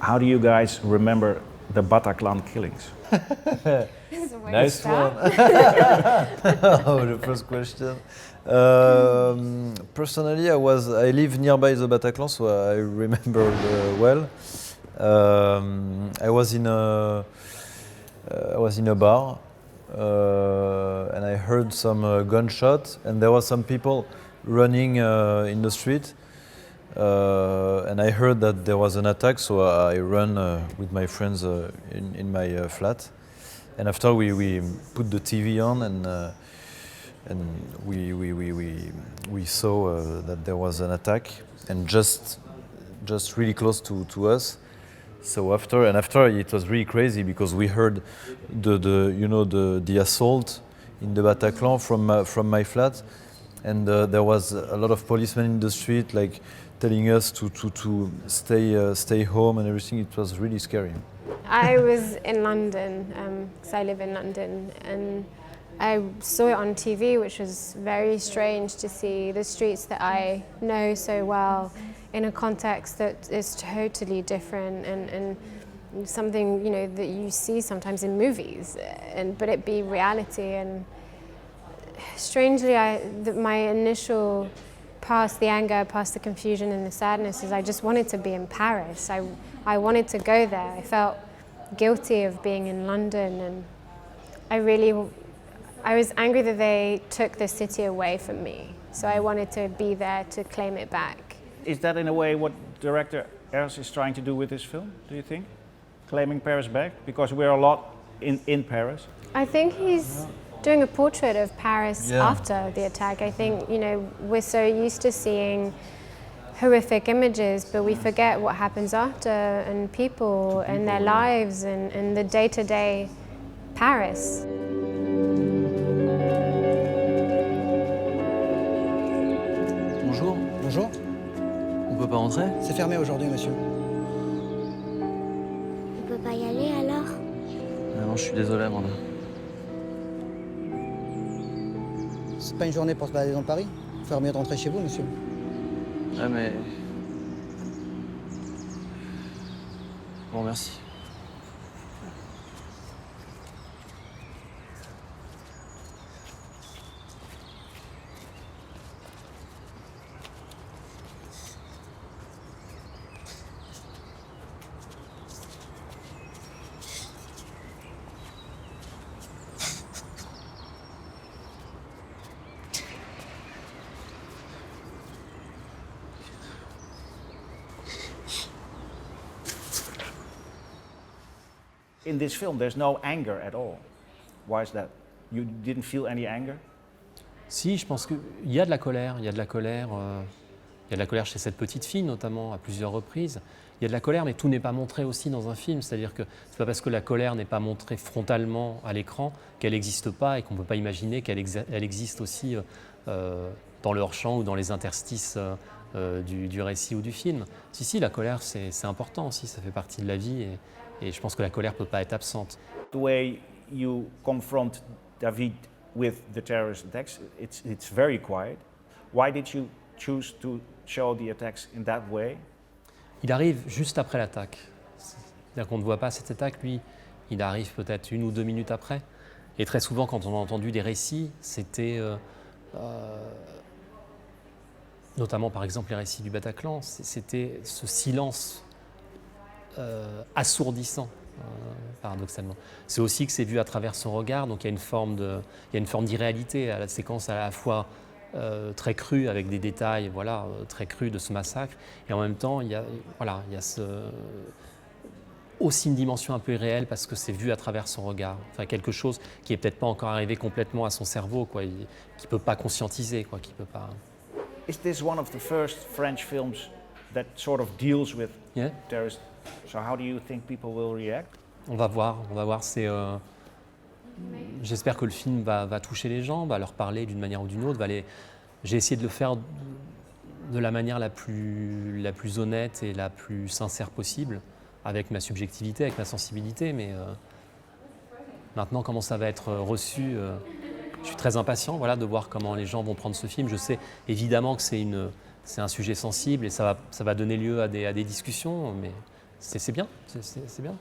How do you guys remember the Bataclan killings? Nice one. Oh, the first question. Personally, I live nearby the Bataclan, so I remember well. I was in a bar, and I heard some gunshots, and there was some people running in the street. And I heard that there was an attack, so I ran with my friends in my flat. And after we put the TV on, and we saw that there was an attack, and just really close to us. So after it was really crazy because we heard the assault in the Bataclan from my flat, and there was a lot of policemen in the street like telling us to stay home and everything. It was really scary. I was in London, because I live in London, and I saw it on TV, which was very strange to see the streets that I know so well in a context that is totally different and something that you see sometimes in movies, but it be reality. And strangely, my initial past the anger, past the confusion and the sadness is I just wanted to be in Paris. I wanted to go there. I felt guilty of being in London, and I was angry that they took the city away from me. So I wanted to be there to claim it back. Is that in a way what director Ers is trying to do with this film, do you think? Claiming Paris back? Because we're a lot in Paris. I think he's doing a portrait of Paris after the attack. I think, we're so used to seeing horrific images, but we forget what happens after, and people and their lives and the day-to-day Paris. Bonjour. Bonjour. On peut pas entrer? C'est fermé aujourd'hui, monsieur. On peut pas y aller alors? Non, je suis désolé, Amanda. C'est pas une journée pour se balader dans Paris. Il faudrait mieux de rentrer chez vous, monsieur. Ouais, mais... Bon, merci. In this film, there's no anger at all. Why is that? You didn't feel any anger? Si, je pense qu'il y a de la colère. Il y a de la colère. Il y a de la colère chez cette petite fille, notamment, à plusieurs reprises. Il y a de la colère, mais tout n'est pas montré aussi dans un film. C'est-à-dire que c'est pas parce que la colère n'est pas montrée frontalement à l'écran qu'elle n'existe pas et qu'on ne peut pas imaginer qu'elle existe aussi dans le hors-champ ou dans les interstices du récit ou du film. Si, la colère, c'est important aussi. Ça fait partie de la vie et je pense que la colère ne peut pas être absente. The way you confront David with the terrorist attacks, it's very quiet. Why did you choose to show the attacks in that way? Il arrive juste après l'attaque. C'est-à-dire qu'on ne voit pas cette attaque, lui, il arrive peut-être 1 ou 2 minutes après. Et très souvent, quand on a entendu des récits, c'était, notamment par exemple les récits du Bataclan, c'était ce silence assourdissant, paradoxalement. C'est aussi que c'est vu à travers son regard, donc il y a une forme d'irréalité à la séquence à la fois très crue, avec des détails très crus de ce massacre, et en même temps il y a aussi une dimension un peu irréelle parce que c'est vu à travers son regard, enfin quelque chose qui n'est peut-être pas encore arrivé complètement à son cerveau, qui ne peut pas conscientiser, qui peut pas... Is this one of the first French films that sort of deals with terrorists? So how do you think people will react? On va voir. J'espère que le film va toucher les gens, va leur parler d'une manière ou d'une autre. J'ai essayé de le faire de la manière la plus honnête et la plus sincère possible, avec ma subjectivité, avec ma sensibilité. Mais maintenant, comment ça va être reçu, je suis très impatient de voir comment les gens vont prendre ce film. Je sais évidemment que c'est un sujet sensible et ça va donner lieu à des discussions, c'est bien, c'est bien.